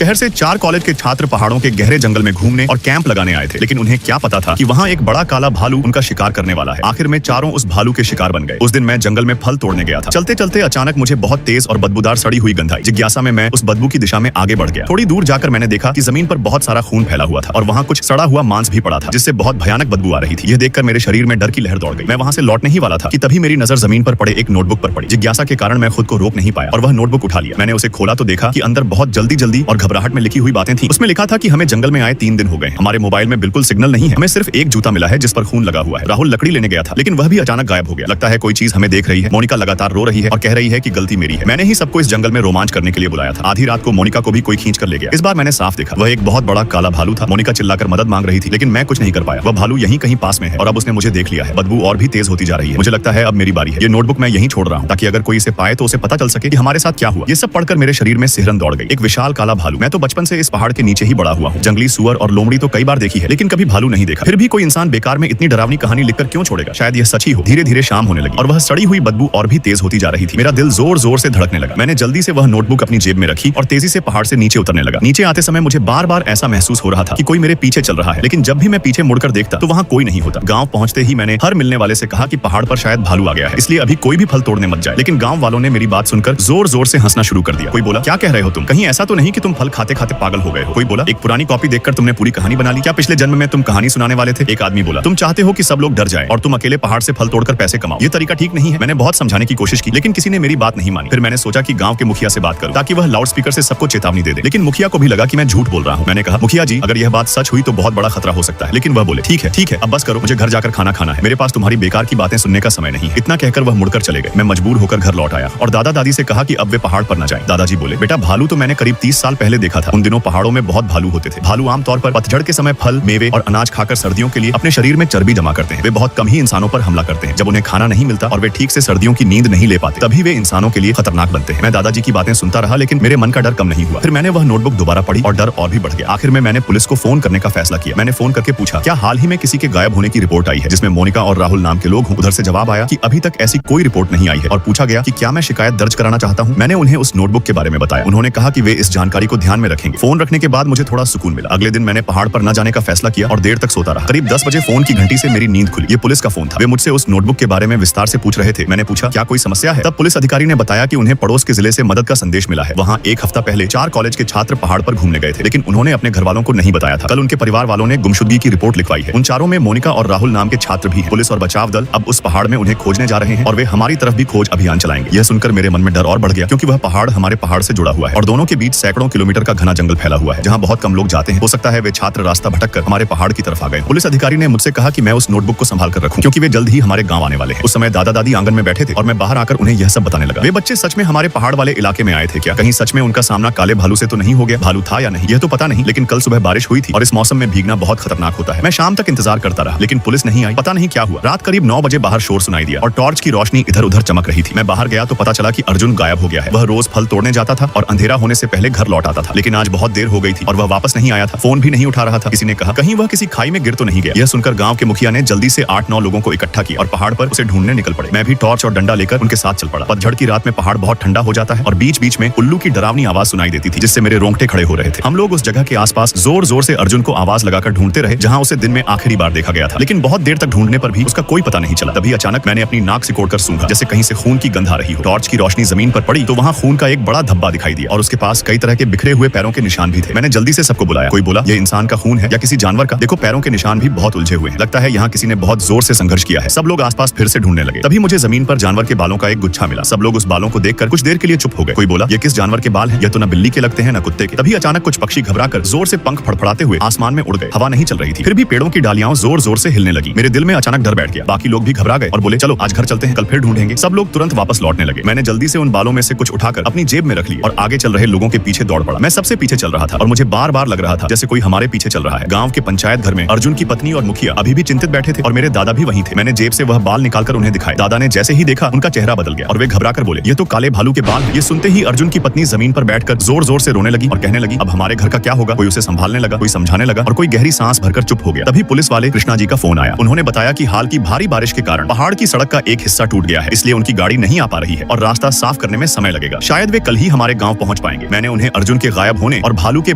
शहर से 4 कॉलेज के छात्र पहाड़ों के गहरे जंगल में घूमने और कैंप लगाने आए थे, लेकिन उन्हें क्या पता था कि वहाँ एक बड़ा काला भालू उनका शिकार करने वाला है। आखिर में चारों उस भालू के शिकार बन गए। उस दिन मैं जंगल में फल तोड़ने गया था। चलते चलते अचानक मुझे बहुत तेज और बदबूदार सड़ी हुई गंध आई। जिज्ञासा में मैं उस बदबू की दिशा में आगे बढ़ गया। थोड़ी दूर जाकर मैंने देखा कि जमीन पर बहुत सारा खून फैला हुआ था और वहाँ कुछ सड़ा हुआ मांस भी पड़ा था, जिससे बहुत भयानक बदबू आ रही थी। यह देखकर मेरे शरीर में डर की लहर दौड़ गई। मैं वहाँ से लौटने ही वाला था कि तभी मेरी नजर जमीन पर पड़े एक नोटबुक पर पड़ी। जिज्ञासा के कारण मैं खुद को रोक नहीं पाया और वह नोटबुक उठा लिया। मैंने उसे खोला तो देखा कि अंदर बहुत जल्दी और घबराहट में लिखी हुई बातें थी। उसमें लिखा था कि हमें जंगल में आए 3 दिन हो गए। हमारे मोबाइल में बिल्कुल सिग्नल नहीं है। हमें सिर्फ एक जूता मिला है जिस पर खून लगा हुआ है। राहुल लकड़ी लेने गया था, लेकिन वह भी अचानक गायब हो गया। लगता है कोई चीज हमें देख रही है। मोनिका लगातार रो रही है और कह रही है कि गलती मेरी है। मैंने ही सबको इस जंगल में रोमांच करने के लिए बुलाया था। आधी रात को मोनिका को भी कोई खींच कर ले गया। इस बार मैंने साफ देखा, वह एक बहुत बड़ा काला भालू था। मोनिका चिल्लाकर मदद मांग रही थी, लेकिन मैं कुछ नहीं कर पाया। वह भालू यहीं कहीं पास में है और अब उसने मुझे देख लिया है। बदबू और भी तेज होती जा रही है। मुझे लगता है अब मेरी बारी है। ये नोटबुक मैं यहीं छोड़ रहा हूँ, ताकि अगर कोई इसे पाए तो उसे पता चल सके कि हमारे साथ क्या हुआ। ये सब पढ़कर मेरे शरीर में सिहरन दौड़ गई। एक विशाल काला भालू। मैं तो बचपन से इस पहाड़ के नीचे ही बड़ा हुआ हूँ। जंगली सुअर और लोमड़ी तो कई बार देखी है, लेकिन कभी भालू नहीं देखा। फिर भी कोई इंसान बेकार में इतनी डरावनी कहानी लिखकर क्यों छोड़ेगा? शायद यह सच ही हो। धीरे धीरे शाम होने लगी और वह सड़ी हुई बदबू और भी तेज होती जा रही थी। मेरा दिल जोर जोर से धड़कने लगा। मैंने जल्दी से वह नोटबुक अपनी जेब में रखी और तेजी से पहाड़ से नीचे उतरने लगा। नीचे आते समय मुझे बार बार ऐसा महसूस हो रहा था कि कोई मेरे पीछे चल रहा है, लेकिन जब भी मैं पीछे मुड़कर देखता तो वहाँ कोई नहीं होता। गाँव पहुँचते ही मैंने हर मिलने वाले से कहा कि पहाड़ पर शायद भालू आ गया है, इसलिए अभी कोई भी फल तोड़ने मत जाए। लेकिन गाँव वालों ने मेरी बात सुनकर जोर जोर से हंसना शुरू कर दिया। कोई बोला, क्या कह रहे हो तुम? कहीं ऐसा तो नहीं कि तुम फल खाते खाते पागल हो गए हो? कोई बोला, एक पुरानी कॉपी देखकर तुमने पूरी कहानी बना ली? क्या पिछले जन्म में तुम कहानी सुनाने वाले थे? एक आदमी बोला, तुम चाहते हो कि सब लोग डर जाए और तुम अकेले पहाड़ से फल तोड़कर पैसे कमाओ। ये तरीका ठीक नहीं है। मैंने बहुत समझाने की कोशिश की, लेकिन किसी ने मेरी बात नहीं मानी। फिर मैंने सोचा कि गांव के मुखिया से बात करूं, ताकि वह लाउड स्पीकर से सबको चेतावनी दे दे। लेकिन मुखिया को भी लगा कि मैं झूठ बोल रहा हूं। मैंने कहा, मुखिया जी, अगर यह बात सच हुई तो बहुत बड़ा खतरा हो सकता है। लेकिन वह बोले, ठीक है, अब बस करो, मुझे घर जाकर खाना खाना है। मेरे पास तुम्हारी बेकार की बातें सुनने का समय नहीं है। इतना कहकर वह मुड़कर चले गए। मैं मजबूर होकर घर लौट आया और दादा दादी से कहा कि अब वे पहाड़ पर न जाएं। दादाजी बोले, बेटा, भालू तो मैंने करीब 30 साल पहले देखा था। उन दिनों पहाड़ों में बहुत भालू होते थे। भालू आमतौर पर पतझड़ के समय फल, मेवे और अनाज खाकर सर्दियों के लिए अपने शरीर में चर्बी जमा करते हैं। वे बहुत कम ही इंसानों पर हमला करते हैं। जब उन्हें खाना नहीं मिलता और वे ठीक से सर्दियों की नींद नहीं ले पाते, तभी वे इंसानों के लिए खतरनाक बनते हैं। मैं दादाजी की बातें सुनता रहा, लेकिन मेरे मन का डर कम नहीं हुआ। फिर मैंने वह नोटबुक दोबारा पढ़ी और डर और भी बढ़ गया। आखिर में मैंने पुलिस को फोन करने का फैसला किया। मैंने फोन करके पूछा, क्या हाल ही में किसी के गायब होने की रिपोर्ट आई है जिसमें मोनिका और राहुल नाम के लोग हों? उधर से जवाब आया कि अभी तक ऐसी कोई रिपोर्ट नहीं आई है और पूछा गया कि क्या मैं शिकायत दर्ज कराना चाहता हूँ। मैंने उन्हें उस नोटबुक के बारे में बताया। उन्होंने कहा कि वे इस जानकारी को ध्यान में रखेंगे। फोन रखने के बाद मुझे थोड़ा सुकून मिला। अगले दिन मैंने पहाड़ पर न जाने का फैसला किया और देर तक सोता रहा। करीब 10 बजे फोन की घंटी से मेरी नींद खुली। ये पुलिस का फोन था। वे मुझसे उस नोटबुक के बारे में विस्तार से पूछ रहे थे। मैंने पूछा, क्या कोई समस्या है? तब पुलिस अधिकारी ने बताया कि उन्हें पड़ोस के जिले से मदद का संदेश मिला है। वहाँ एक हफ्ता पहले 4 कॉलेज के छात्र पहाड़ पर घूमने गए थे, लेकिन उन्होंने अपने घर वालों को नहीं बताया था। कल उनके परिवार वालों ने गुमशुदगी की रिपोर्ट लिखवाई है। उन चारों में मोनिका और राहुल नाम के छात्र भी हैं। पुलिस और बचाव दल अब उस पहाड़ में उन्हें खोजने जा रहे हैं और वे हमारी तरफ भी खोज अभियान चलाएंगे। यह सुनकर मेरे मन में डर और बढ़ गया, क्योंकि वह पहाड़ हमारे पहाड़ से जुड़ा हुआ है और दोनों के बीच सैकड़ों किलोमीटर का घना जंगल फैला हुआ है, जहाँ बहुत कम लोग जाते हैं। हो सकता है वे छात्र रास्ता भटककर हमारे पहाड़ की तरफ आ गए। पुलिस अधिकारी ने मुझसे कहा कि मैं उस नोटबुक को संभाल कर रखूं, क्योंकि वे जल्द ही हमारे गांव आने वाले हैं। उस समय दादा दादी आंगन में बैठे थे और मैं बाहर आकर उन्हें यह सब बताने लगा। वे बच्चे सच में हमारे पहाड़ वाले इलाके में आए थे क्या? कहीं सच में उनका सामना काले भालू से तो नहीं हो गया? भालू था या नहीं, यह तो पता नहीं, लेकिन कल सुबह बारिश हुई थी और इस मौसम में भीगना बहुत खतरनाक होता है। मैं शाम तक इंतजार करता रहा, लेकिन पुलिस नहीं आई। पता नहीं क्या हुआ। रात करीब 9 बजे बाहर शोर सुनाई दिया और टॉर्च की रोशनी इधर उधर चमक रही थी। मैं बाहर गया तो पता चला कि अर्जुन गायब हो गया है। वह रोज फल तोड़ने जाता था और अंधेरा होने से पहले घर लौट आता था, लेकिन आज बहुत देर हो गई थी और वह वापस नहीं आया था। फोन भी नहीं उठा रहा था। किसी ने कहा, कहीं वह किसी खाई में गिर तो नहीं गया? यह सुनकर गांव के मुखिया ने जल्दी से 8-9 लोगों को इकट्ठा किया और पहाड़ पर उसे ढूंढने निकल पड़े। मैं भी टॉर्च और डंडा लेकर उनके साथ चल पड़ा। पतझड़ की रात में पहाड़ बहुत ठंडा हो जाता है और बीच बीच में उल्लू की डरावनी आवाज सुनाई देती थी, जिससे मेरे रोंगटे खड़े हो रहे थे। हम लोग उस जगह के आसपास जोर जोर से अर्जुन को आवाज लगाकर ढूंढते रहे, जहाँ उसे दिन में आखिरी बार देखा गया था। लेकिन बहुत देर तक ढूंढने पर भी उसका कोई पता नहीं चला। तभी अचानक मैंने अपनी नाक सिकोड़कर सूंघा, जैसे कहीं से खून की गंध आ रही हो। टॉर्च की रोशनी जमीन पर पड़ी तो वहाँ खून का एक बड़ा धब्बा दिखाई दिया और उसके पास कई तरह के बिखरे हुए पैरों के निशान भी थे। मैंने जल्दी से सबको बुलाया। कोई बोला, ये इंसान का खून है या किसी जानवर का? देखो, पैरों के निशान भी बहुत उलझे हुए हैं। लगता है यहाँ किसी ने बहुत जोर से संघर्ष किया है। सब लोग आसपास फिर से ढूंढने लगे। तभी मुझे जमीन पर जानवर के बालों का एक गुच्छा मिला। सब लोग उस बालों को देखकर कुछ देर के लिए चुप हो गए। कोई बोला, ये किस जानवर के बाल हैं? यह तो न बिल्ली के लगते हैं न कुत्ते के। तभी अचानक कुछ पक्षी घबराकर जोर से पंख फड़फड़ाते हुए आसमान में उड़ गए। हवा नहीं चल रही थी, फिर भी पेड़ों की डालियां जोर जोर से हिलने लगी। मेरे दिल में अचानक डर बैठ गया। बाकी लोग भी घबरा गए और बोले, चलो आज घर चलते हैं, कल फिर ढूंढेंगे। सब लोग तुरंत वापस लौटने लगे। मैंने जल्दी से उन बालों में से कुछ उठाकर अपनी जेब में रख ली और आगे चल रहे लोगों के पीछे दौड़ पड़ा। मैं सबसे पीछे चल रहा था और मुझे बार बार लग रहा था जैसे कोई हमारे पीछे चल रहा है। गांव के पंचायत घर में अर्जुन की पत्नी और मुखिया अभी भी चिंतित बैठे थे और मेरे दादा भी वहीं थे। मैंने जेब से वह बाल निकालकर उन्हें दिखाए। दादा ने जैसे ही देखा, उनका चेहरा बदल गया और वे घबराकर बोले, ये तो काले भालू के बाल हैं। ये सुनते ही अर्जुन की पत्नी जमीन पर बैठकर जोर जोर से रोने लगी और कहने लगी, अब हमारे घर का क्या होगा? कोई उसे संभालने लगा, कोई समझाने लगा और कोई गहरी सांस भरकर चुप हो गया। तभी पुलिस वाले कृष्णा जी का फोन आया। उन्होंने बताया कि हाल की भारी बारिश के कारण पहाड़ की सड़क का एक हिस्सा टूट गया है, इसलिए उनकी गाड़ी नहीं आ पा रही है और रास्ता साफ करने में समय लगेगा। शायद वे कल ही हमारे गांव पहुंच पाएंगे। मैंने उन्हें अर्जुन के गायब होने और भालू के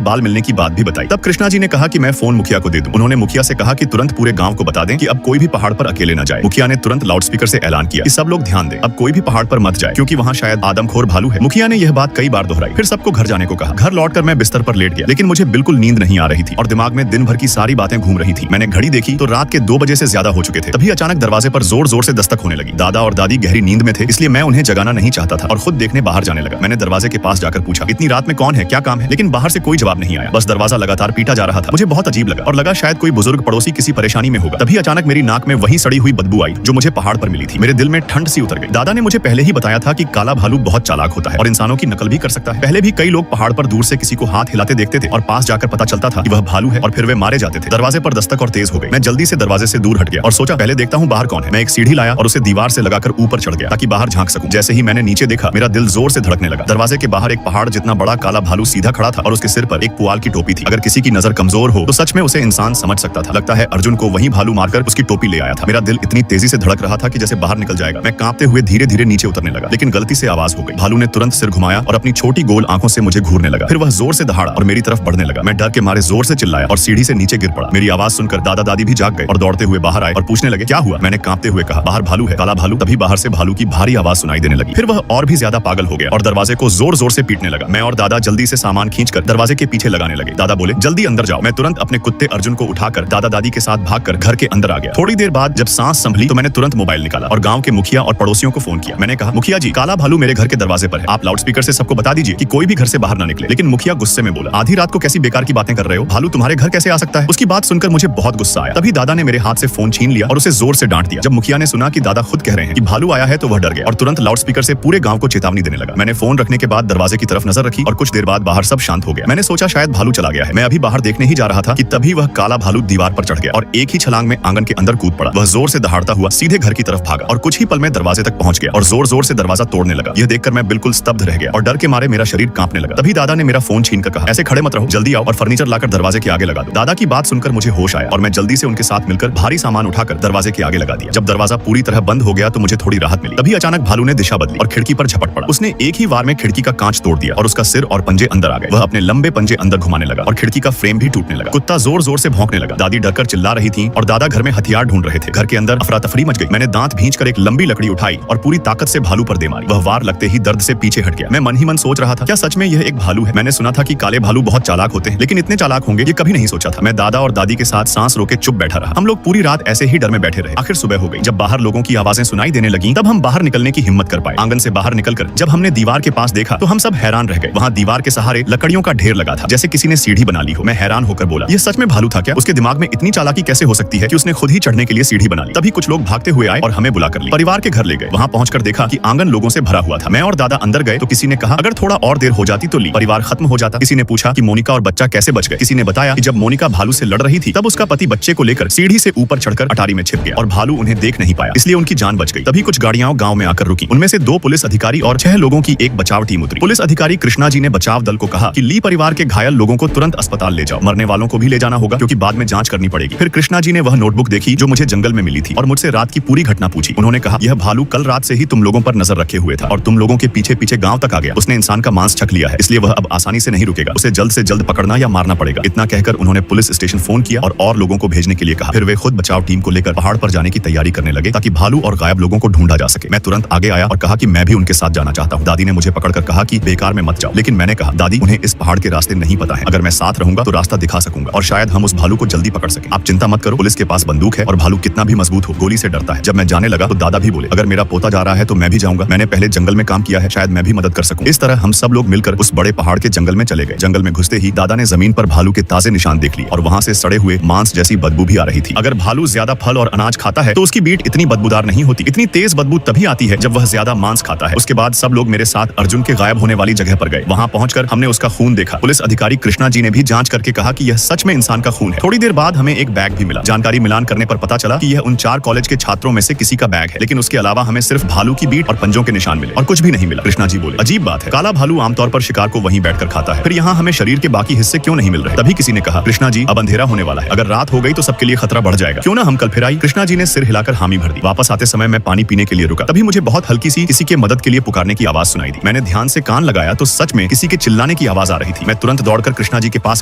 बाल मिलने की बात भी बताई। तब कृष्णा जी ने कहा कि मैं फोन मुखिया को दे दूं। उन्होंने मुखिया से कहा कि तुरंत पूरे गांव को बता दें कि अब कोई भी पहाड़ पर अकेले न जाए। मुखिया ने तुरंत लाउडस्पीकर से ऐलान किया कि सब लोग ध्यान दें, अब कोई भी पहाड़ पर मत जाए क्योंकि वहाँ शायद आदमखोर भालू है। मुखिया ने यह बात कई बार दोहराई। फिर सबको घर जाने को कहा। घर लौटकर मैं बिस्तर पर लेट गया, लेकिन मुझे बिल्कुल नींद नहीं आ रही थी और दिमाग में दिन भर की सारी बातें घूम रही थी। मैंने घड़ी देखी तो रात के 2 बजे से ज्यादा हो चुके थे। तभी अचानक दरवाजे पर जोर जोर से दस्तक होने लगी। दादा और दादी गहरी नींद में थे, इसलिए मैं उन्हें जगाना नहीं चाहता था और खुद देखने बाहर जाने लगा। मैंने दरवाजे के पास जाकर पूछा, इतनी रात में कौन है, क्या काम है? लेकिन बाहर से कोई जवाब नहीं आया, बस दरवाजा लगातार पीटा जा रहा था। मुझे बहुत अजीब लगा और लगा शायद कोई बुजुर्ग पड़ोसी किसी परेशानी में होगा। तभी अचानक मेरी नाक में वही सड़ी हुई बदबू आई जो मुझे पहाड़ पर मिली थी। मेरे दिल में ठंड सी उतर गई। दादा ने मुझे पहले ही बताया था कि काला भालू बहुत चालाक होता है और इंसानों की नकल भी कर सकता है। पहले भी कई लोग पहाड़ पर दूर से किसी को हाथ हिलाते देखते थे और पास जाकर पता चलता था कि वह भालू है और फिर वे मारे जाते थे। दरवाजे पर दस्तक और तेज हो गई। मैं जल्दी से दरवाजे से दूर हट गया और सोचा पहले देखता हूँ बाहर कौन है। मैं एक सीढ़ी लाया और उसे दीवार से लगाकर ऊपर चढ़ गया ताकि बाहर झांक सकूं। जैसे ही मैंने नीचे देखा, मेरा दिल जोर से धड़कने लगा। दरवाजे के बाहर एक पहाड़ जितना बड़ा काला भालू सीधा खड़ा था और उसके सिर पर एक पुआल की टोपी थी। अगर किसी की नजर कमजोर हो तो सच में उसे इंसान समझ सकता था। लगता है अर्जुन को वही भालू मारकर उसकी टोपी ले आया था। मेरा दिल इतनी तेजी से धड़क रहा था कि जैसे बाहर निकल जाएगा। मैं कांपते हुए धीरे धीरे नीचे उतरने लगा, लेकिन गलती से आवाज हो गई। भालू ने तुरंत सिर घुमाया और अपनी छोटी गोल आंखों से मुझे घूरने लगा। फिर वह जोर से दहाड़ा और मेरी तरफ बढ़ने लगा। मैं डर के मारे जोर से चिल्लाया और सीढ़ी से नीचे गिर पड़ा। मेरी आवाज सुनकर दादा दादी भी जाग गए और दौड़ते हुए बाहर आए और पूछने लगे क्या हुआ। मैंने कांपते हुए कहा बाहर भालू है, काला भालू। तभी बाहर से भालू की भारी आवाज सुनाई देने लगी। फिर वह और भी ज्यादा पागल हो गया और दरवाजे को जोर जोर से पीटने लगा। मैं और दादा जल्दी से सामान खींचकर दरवाजे के पीछे लगाने लगे। दादा बोले जल्दी अंदर जाओ। मैं तुरंत अपने कुत्ते अर्जुन को उठाकर दादा दादी के साथ भागकर घर के अंदर आ गया। थोड़ी देर बाद जब सांस संभली तो मैंने तुरंत मोबाइल निकाला और गांव के मुखिया और पड़ोसियों को फोन किया। मैंने कहा मुखिया जी, काला भालू मेरे घर के दरवाजे पर है। आप लाउडस्पीकर से सबको बता दीजिए कि कोई भी घर से बाहर ना निकले। लेकिन मुखिया गुस्से में बोला, आधी रात को कैसी बेकार की बातें कर रहे हो? भालू तुम्हारे घर कैसे आ सकता है? उसकी बात सुनकर मुझे बहुत गुस्सा आया। तभी दादा ने मेरे हाथ से फोन छीन लिया और उसे जोर से डांट दिया। जब मुखिया ने सुना कि दादा खुद कह रहे हैं कि भालू आया है तो वह डर गया और तुरंत लाउडस्पीकर से पूरे गांव को चेतावनी देने लगा। मैंने फोन रखने के बाद दरवाजे की तरफ नजर रखी और कुछ देर बाद बाहर सब शांत हो गया। मैंने सोचा शायद भालू चला गया है। मैं अभी बाहर देखने ही जा रहा था कि तभी वह काला भालू दीवार पर चढ़ गया और एक ही छलांग में आंगन के अंदर कूद पड़ा। वह जोर से दहाड़ता हुआ सीधे घर की तरफ भागा और कुछ ही पल में दरवाजे तक पहुंच गया और जोर जोर से दरवाजा तोड़ने लगा। यह देखकर मैं बिल्कुल स्तब्ध रह गया और डर के मारे मेरा शरीर कांपने लगा। तभी दादा ने मेरा फोन छीनकर कहा, ऐसे खड़े मत रहो, जल्दी आओ और फर्नीचर लाकर दरवाजे के आगे लगा दो। दादा की बात सुनकर मुझे होश आया और मैं जल्दी से उनके साथ मिलकर भारी सामान उठाकर दरवाजे के आगे लगा दिया। जब दरवाजा पूरी तरह बंद हो गया तो मुझे थोड़ी राहत मिली। तभी अचानक भालू ने दिशा बदली और खिड़की पर झपट पड़ा। उसने एक ही वार में खिड़की का कांच तोड़ दिया और उसका सिर और पंजे अंदर आ गए। वह अपने लंबे पंजे अंदर घुमाने लगा और खिड़की का फ्रेम भी टूटने लगा। कुत्ता जोर जोर से भौंकने लगा। दादी डरकर चिल्ला रही थी और दादा घर में हथियार ढूंढ रहे थे। घर के अंदर अफरा तफरी मच गई। मैंने दांत भींचकर एक लंबी लकड़ी उठाई और पूरी ताकत से भालू पर दे मारी। वह वार लगते ही दर्द से पीछे हट गया। मैं मन ही मन सोच रहा था, क्या सच में यह एक भालू है? मैंने सुना था कि काले भालू बहुत चालाक होते हैं, लेकिन इतने चालाक होंगे ये कभी नहीं सोचा था। मैं दादा और दादी के साथ सांस रोके चुप बैठा रहा। हम लोग पूरी रात ऐसे ही डर में बैठे रहे। आखिर सुबह हो गई। जब बाहर लोगों की आवाजें सुनाई देने लगी तब हम बाहर निकलने की हिम्मत कर पाए। आंगन से बाहर निकलकर जब हमने दीवार के पास देखा तो हम सब हैरान रह गए। वहाँ दीवार के सहारे लकड़ियों का ढेर लगा था, जैसे किसी ने सीढ़ी बना ली हो। मैं हैरान होकर बोला, यह सच में भालू था क्या? उसके दिमाग में इतनी चालाकी कैसे हो सकती है कि उसने खुद ही चढ़ने के लिए सीढ़ी बना ली? तभी कुछ लोग भागते हुए आए और हमें बुला कर लिए। परिवार के घर ले गए। वहाँ पहुंचकर देखा कि आंगन लोगों से भरा हुआ था। मैं और दादा अंदर गए तो किसी ने कहा अगर थोड़ा और देर हो जाती तो परिवार खत्म हो जाता। किसी ने पूछा कि मोनिका और बच्चा कैसे बच गए। किसी ने बताया कि जब मोनिका भालू से लड़ रही थी तब उसका पति बच्चे को लेकर सीढ़ी से ऊपर चढ़कर अटारी में छिप गया और भालू उन्हें देख नहीं पाया, इसलिए उनकी जान बच गई। तभी कुछ गाड़ियां गांव में आकर रुकी। उनमें से 2 पुलिस अधिकारी और 6 लोगों की एक बचाव टीम उतरी। पुलिस अधिकारी कृष्णा जी ने बचाव दल को कहा कि ली परिवार के घायल लोगों को तुरंत अस्पताल ले जाओ। मरने वालों को भी ले जाना होगा क्योंकि बाद में जांच करनी पड़ेगी। फिर कृष्णा जी ने वह नोटबुक देखी जो मुझे जंगल में मिली थी और मुझसे रात की पूरी घटना पूछी। उन्होंने कहा यह भालू कल रात से ही तुम लोगों पर नजर रखे हुए था और तुम लोगों के पीछे पीछे गांव तक आ गया। उसने इंसान का मांस छक लिया है, इसलिए वह अब आसानी से नहीं रुकेगा। उसे जल्द से जल्द पकड़ना या मारना पड़ेगा। इतना कहकर उन्होंने पुलिस स्टेशन फोन किया और लोगों को भेजने के लिए कहा। फिर वे खुद बचाव टीम को लेकर पहाड़ पर जाने की तैयारी करने लगे ताकि भालू और गायब लोगों को ढूंढा जा सके। मैं तुरंत आगे आया और कहा कि मैं भी उनके साथ जाना चाहता हूँ। दादी ने मुझे पकड़कर कहा कि बेकार में मत जाओ, लेकिन मैंने कहा दादी उन्हें इस पहाड़ के रास्ते नहीं पता है। अगर मैं साथ रहूंगा तो रास्ता दिखा सकूंगा और शायद हम उस भालू को जल्दी पकड़ सके। आप चिंता मत करो, पुलिस के पास बंदूक है और भालू कितना भी मजबूत हो गोली से डरता है। जब मैं जाने लगा तो दादा भी बोले अगर मेरा पोता जा रहा है तो मैं भी जाऊंगा। मैंने पहले जंगल में काम किया है, शायद मैं भी मदद कर सकूं। इस तरह हम सब लोग मिलकर उस बड़े पहाड़ के जंगल में चले गए। जंगल में घुसते ही दादा ने जमीन पर भालू के ताजे निशान देख लिए और वहाँ से सड़े हुए मांस जैसी बदबू भी आ रही थी। अगर भालू ज्यादा फल और अनाज खाता है तो उसकी बीट इतनी बदबूदार नहीं होती। इतनी तेज बदबू तभी आती है जब वह ज्यादा मांस खाता है। उसके बाद सब लोग मेरे साथ अर्जुन के गायब होने वाली जगह पर गए। वहाँ पहुंचकर हमने उसका खून देखा। पुलिस अधिकारी कृष्णा जी ने भी जांच करके कहा कि यह सच में इंसान का खून है। थोड़ी देर बाद हमें एक बैग भी मिला। जानकारी मिलान करने पर पता चला कि यह उन 4 कॉलेज के छात्रों में से किसी का बैग है, लेकिन उसके अलावा हमें सिर्फ भालू की बीट और पंजों के निशान मिले और कुछ भी नहीं मिला। कृष्णा जी बोले अजीब बात है, काला भालू आमतौर पर शिकार को वहीं बैठकर खाता है, फिर यहाँ हमें शरीर के बाकी हिस्से क्यों नहीं मिल रहे? तभी किसी ने कहा कृष्णा जी अब अंधेरा होने वाला है, अगर रात हो गई तो सबके लिए खतरा बढ़ जाएगा, क्यों ना हम कल फिर आए? कृष्णा जी ने सिर हिलाकर हामी भर दी। वापस आते समय मैं पानी पीने के लिए रुका। तभी मुझे बहुत हल्की सी किसी के मदद के लिए पुकारने की आवाज सुनाई दी। मैंने ध्यान से कान लगाया तो सच में किसी के चिल्लाने चिल्लाने की आवाज आ रही थी। मैं तुरंत दौड़कर कृष्णा जी के पास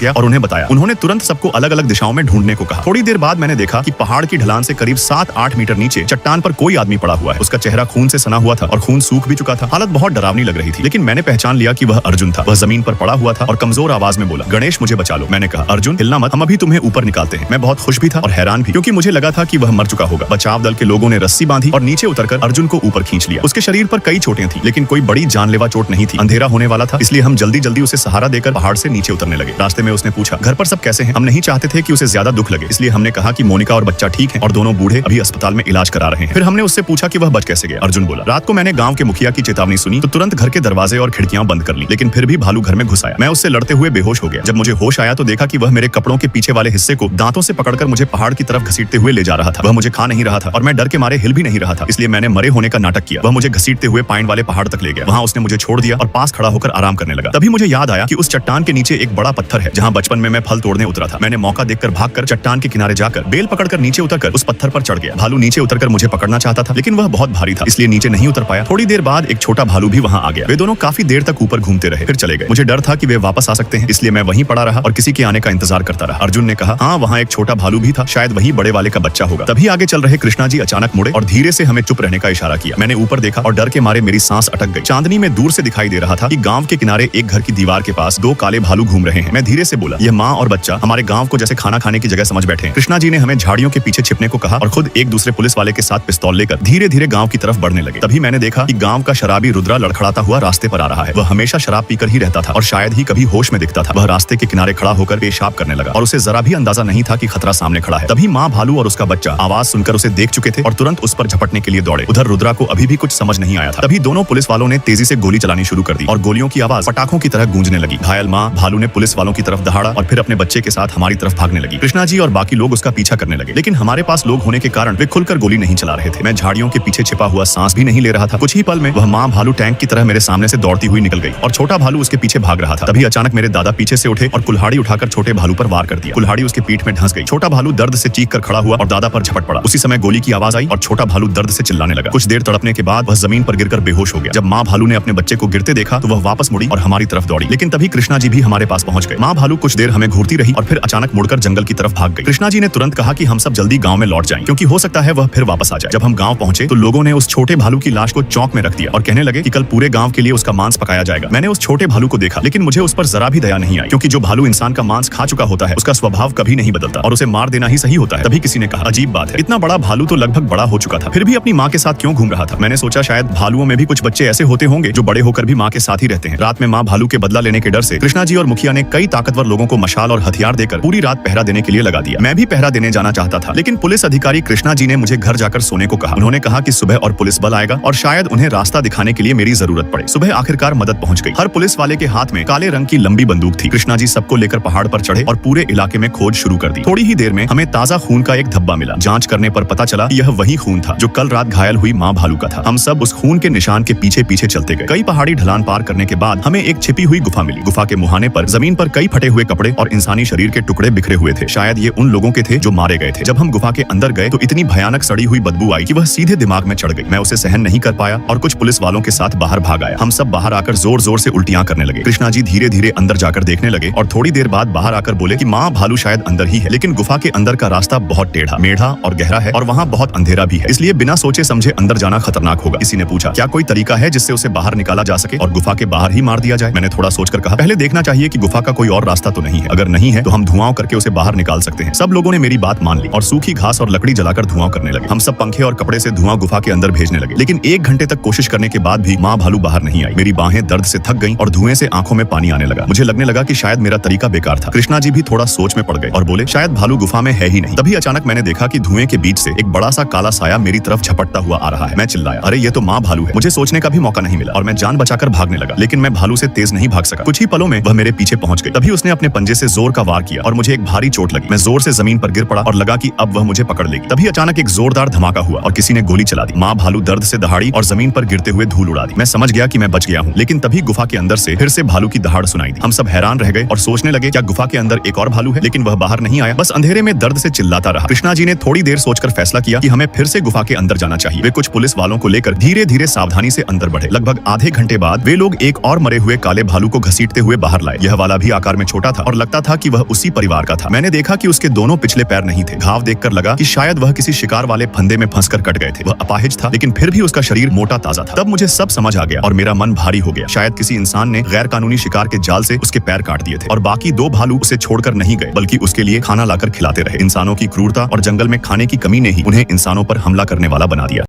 गया और उन्हें बताया। उन्होंने तुरंत सबको अलग अलग दिशाओं में ढूंढने को कहा। थोड़ी देर बाद मैंने देखा कि पहाड़ की ढलान से करीब 7-8 मीटर नीचे चट्टान पर कोई आदमी पड़ा हुआ है। उसका चेहरा खून से सना हुआ था और खून सूख भी चुका था। हालत बहुत डरावनी लग रही थी, लेकिन मैंने पहचान लिया कि वह अर्जुन था। वह जमीन पर पड़ा हुआ था और कमजोर आवाज में बोला, गणेश मुझे बचा लो। मैंने कहा, अर्जुन हिलना मत, हम अभी तुम्हें ऊपर निकालते हैं। मैं बहुत खुश भी था और हैरान भी, क्योंकि मुझे लगा था कि वह मर चुका होगा। बचाव दल के लोगों ने रस्सी बांधी और नीचे उतरकर अर्जुन को ऊपर खींच लिया। उसके शरीर पर कई चोटें थी, लेकिन कोई बड़ी जानलेवा चोट नहीं थी। अंधेरा होने वाला था, इसलिए हम जल्दी जल्दी उसे सहारा देकर पहाड़ से नीचे उतरने लगे। रास्ते में उसने पूछा, घर पर सब कैसे हैं? हम नहीं चाहते थे कि उसे ज्यादा दुख लगे, इसलिए हमने कहा कि मोनिका और बच्चा ठीक है और दोनों बूढ़े अभी अस्पताल में इलाज करा रहे हैं। फिर हमने उससे पूछा कि वह बच कैसे गया। अर्जुन बोला, रात को मैंने गांव के मुखिया की चेतावनी सुनी तो तुरंत घर के दरवाजे और खिड़कियां बंद कर ली, लेकिन फिर भी भालू घर में घुस आया। मैं उससे लड़ते हुए बेहोश हो गया। जब मुझे होश आया तो देखा कि वह मेरे कपड़ों के पीछे वाले हिस्से को दांतों से पकड़कर मुझे पहाड़ की तरफ घसीटते हुए ले जा रहा था। वह मुझे खा नहीं रहा था और मैं डर के मारे हिल भी नहीं रहा था, इसलिए मैंने मरे होने का नाटक किया। वह मुझे घसीटते हुए पाइन वाले पहाड़ तक ले गया। वहां उसने मुझे छोड़ दिया और पास खड़ा होकर आराम करने लगा। तभी मुझे याद आया कि उस चट्टान के नीचे एक बड़ा पत्थर है जहां बचपन में मैं फल तोड़ने उतरा था। मैंने मौका देखकर भागकर चट्टान के किनारे जाकर बेल पकड़कर नीचे उतरकर उस पत्थर पर चढ़ गया। भालू नीचे उतरकर मुझे पकड़ना चाहता था, लेकिन वह बहुत भारी था, इसलिए नीचे नहीं उतर पाया। थोड़ी देर बाद एक छोटा भालू भी वहां आ गया। वे दोनों काफी देर तक ऊपर घूमते रहे, फिर चले गए। मुझे डर था कि वे वापस आ सकते हैं, इसलिए मैं वहीं पड़ा रहा और किसी के आने का इंतजार करता रहा। अर्जुन ने कहा, हाँ वहाँ एक छोटा भालू भी था, शायद वही बड़े वाले का बच्चा होगा। तभी आगे चल रहे कृष्णा जी अचानक मुड़े और धीरे से हमें चुप रहने का इशारा किया। मैंने ऊपर देखा और डर के मारे मेरी सांस अटक गई। चांदनी में दूर से दिखाई दे रहा था कि गांव के किनारे एक घर की दीवार के पास 2 काले भालू घूम रहे हैं। मैं धीरे से बोला, यह माँ और बच्चा हमारे गांव को जैसे खाना खाने की जगह समझ बैठे हैं। कृष्णा जी ने हमें झाड़ियों के पीछे छिपने को कहा और खुद एक दूसरे पुलिस वाले के साथ पिस्तौल लेकर धीरे धीरे गांव की तरफ बढ़ने लगे। तभी मैंने देखा कि गांव का शराबी रुद्रा लड़खड़ाता हुआ रास्ते पर आ रहा है। वह हमेशा शराब पीकर ही रहता था और शायद ही कभी होश में दिखता था। वह रास्ते के किनारे खड़ा होकर पेशाब करने लगा और उसे जरा भी अंदाजा नहीं था कि खतरा सामने खड़ा है। तभी माँ भालू और उसका बच्चा आवाज सुनकर उसे देख चुके थे और तुरंत उस पर झपटने के लिए दौड़े। उधर रुद्रा को अभी भी कुछ समझ नहीं आया था। तभी दोनों पुलिस वालों ने तेजी से गोली चलानी शुरू कर दी और गोलियों की आवाज पटाखों की तरह गूंजने लगी। घायल माँ भालू ने पुलिस वालों की तरफ दहाड़ा और फिर अपने बच्चे के साथ हमारी तरफ भागने लगी। कृष्णा जी और बाकी लोग उसका पीछा करने लगे, लेकिन हमारे पास लोग होने के कारण वे खुलकर गोली नहीं चला रहे थे। मैं झाड़ियों के पीछे छिपा हुआ सांस भी नहीं ले रहा था। कुछ ही पल में वह माँ भालू टैंक की तरह मेरे सामने से दौड़ती हुई निकल गई और छोटा भालू उसके पीछे भाग रहा था। तभी अचानक मेरे दादा पीछे से उठे और कुल्हाड़ी उठाकर छोटे भालू पर वार कर दिया। कुल्हाड़ी उसके पीठ में धंस गई। छोटा भालू दर्द से चीख कर खड़ा हुआ और दादा पर झपट पड़ा। उसी समय गोली की आवाज आई और छोटा भालू दर्द से चिल्लाने लगा। कुछ देर तड़पने के बाद वह जमीन पर गिरकर बेहोश हो गया। जब माँ भालू ने अपने बच्चे को गिरते देखा तो वह वापस मुड़ी और हमारी तरफ दौड़ी, लेकिन तभी कृष्णा जी भी हमारे पास पहुंच गए। माँ भालू कुछ देर हमें घूरती रही और फिर अचानक मुड़कर जंगल की तरफ भाग गई। कृष्णा जी ने तुरंत कहा कि हम सब जल्दी गांव में लौट जाएं, क्योंकि हो सकता है वह फिर वापस आ जाए। जब हम गांव पहुंचे तो लोगों ने उस छोटे भालू की लाश को चौक में रख दिया और कहने लगे कि कल पूरे गांव के लिए उसका मांस पकाया जाएगा। मैंने उस छोटे भालू को देखा, लेकिन मुझे उस पर जरा भी दया नहीं आई, क्योंकि जो भालू इंसान का मांस खा चुका होता है उसका स्वभाव कभी नहीं बदलता और उसे मार देना ही सही होता है। तभी किसी ने कहा, अजीब बात है, इतना बड़ा भालू तो लगभग बड़ा हो चुका था, फिर भी अपनी माँ के साथ क्यों घूम रहा था। मैंने सोचा शायद भालुओं में भी कुछ बच्चे ऐसे होते होंगे जो बड़े होकर भी माँ के साथ ही रहते हैं। रात में माँ भालू के बदला लेने के डर से कृष्णा जी और मुखिया ने कई ताकतवर लोगों को मशाल और हथियार देकर पूरी रात पहरा देने के लिए लगा दिया। मैं भी पहरा देने जाना चाहता था, लेकिन पुलिस अधिकारी कृष्णा जी ने मुझे घर जाकर सोने को कहा। उन्होंने कहा कि सुबह और पुलिस बल आएगा और शायद उन्हें रास्ता दिखाने के लिए मेरी जरूरत पड़े। सुबह आखिरकार मदद पहुंच गई। हर पुलिस वाले के हाथ में काले रंग की लंबी बंदूक थी। कृष्णा जी सबको लेकर पहाड़ पर चढ़े और पूरे इलाके में खोज शुरू कर दी। थोड़ी ही देर में हमें ताजा खून का एक धब्बा मिला। जांच करने पर पता चला यह वही खून था जो कल रात घायल हुई माँ भालू का था। हम सब उस खून के निशान के पीछे पीछे चलते गए। कई पहाड़ी ढलान पार करने के बाद हमें एक छिपी हुई गुफा मिली। गुफा के मुहाने पर जमीन पर कई फटे हुए कपड़े और इंसानी शरीर के टुकड़े बिखरे हुए थे। शायद ये उन लोगों के थे जो मारे गए थे। जब हम गुफा के अंदर गए तो इतनी भयानक सड़ी हुई बदबू आई कि वह सीधे दिमाग में चढ़ गई। मैं उसे सहन नहीं कर पाया और कुछ पुलिस वालों के साथ बाहर भाग आया। हम सब बाहर आकर जोर जोर से उल्टियां करने लगे। कृष्णा जी धीरे धीरे अंदर जाकर देखने लगे और थोड़ी देर बाद बाहर आकर बोले कि माँ भालू शायद अंदर ही है, लेकिन गुफा के अंदर का रास्ता बहुत टेढ़ा मेढ़ा और गहरा है और वहाँ बहुत अंधेरा भी है, इसलिए बिना सोचे समझे अंदर जाना खतरनाक होगा। किसी ने पूछा, क्या कोई तरीका है जिससे उसे बाहर निकाला जा सके और गुफा के बाहर ही मार दिया जाए? मैंने थोड़ा सोचकर कहा, पहले देखना चाहिए कि गुफा का कोई और रास्ता तो नहीं है। अगर नहीं है तो हम धुआं करके उसे बाहर निकाल सकते हैं। सब लोगों ने मेरी बात मान ली और सूखी घास और लकड़ी जलाकर धुआं करने लगे। हम सब पंखे और कपड़े से धुआं गुफा के अंदर भेजने लगे, लेकिन 1 घंटे तक कोशिश करने के बाद भी माँ भालू बाहर नहीं आई। मेरी बाहें दर्द से थक गईं और धुएं से आंखों में पानी आने लगा। मुझे लगने लगा कि शायद मेरा तरीका बेकार था। कृष्णा जी भी थोड़ा सोच में पड़ गए और बोले, शायद भालू गुफा में है ही नहीं। तभी अचानक मैंने देखा कि धुएं के बीच से एक बड़ा सा काला साया मेरी तरफ झपटता हुआ आ रहा है। मैं चिल्लाया, अरे ये तो माँ भालू है। मुझे सोचने का भी मौका नहीं मिला और मैं जान बचाकर भागने लगा, लेकिन मैं भालू से तेज नहीं भाग सका। कुछ ही पलों में वह मेरे पीछे पहुंच गई। तभी उसने अपने पंजे से जोर का वार किया और मुझे एक भारी चोट लगी। मैं जोर से जमीन पर गिर पड़ा और लगा कि अब वह मुझे पकड़ लेगी। तभी अचानक एक जोरदार धमाका हुआ और किसी ने गोली चला दी। माँ भालू दर्द से दहाड़ी और जमीन पर गिरते हुए धूल उड़ा दी। मैं समझ गया कि मैं बच गया हूँ, लेकिन तभी गुफा के अंदर से फिर से भालू की दहाड़ सुनाई दी। हम सब हैरान रह गए और सोचने लगे क्या गुफा के अंदर एक और भालू है, लेकिन वह बाहर नहीं आया, बस अंधेरे में दर्द से चिल्लाता रहा। कृष्णा जी ने थोड़ी देर सोचकर फैसला किया कि हमें फिर से गुफा के अंदर जाना चाहिए। वे कुछ पुलिस वालों को लेकर धीरे धीरे सावधानी से अंदर बढ़े। लगभग आधे घंटे बाद वे लोग एक और मरे हुए काले भालू को घसीटते हुए बाहर लाए। यह वाला भी आकार में छोटा था और लगता था कि वह उसी परिवार का था। मैंने देखा कि उसके दोनों पिछले पैर नहीं थे। घाव देखकर लगा कि शायद वह किसी शिकार वाले फंदे में फंसकर कट गए थे। वह अपाहिज था, लेकिन फिर भी उसका शरीर मोटा ताजा था। तब मुझे सब समझ आ गया और मेरा मन भारी हो गया। शायद किसी इंसान ने गैर कानूनी शिकार के जाल से उसके पैर काट दिए थे और बाकी 2 भालू उसे छोड़कर नहीं गए, बल्कि उसके लिए खाना लाकर खिलाते रहे। इंसानों की क्रूरता और जंगल में खाने की कमी ने ही उन्हें इंसानों पर हमला करने वाला बना दिया।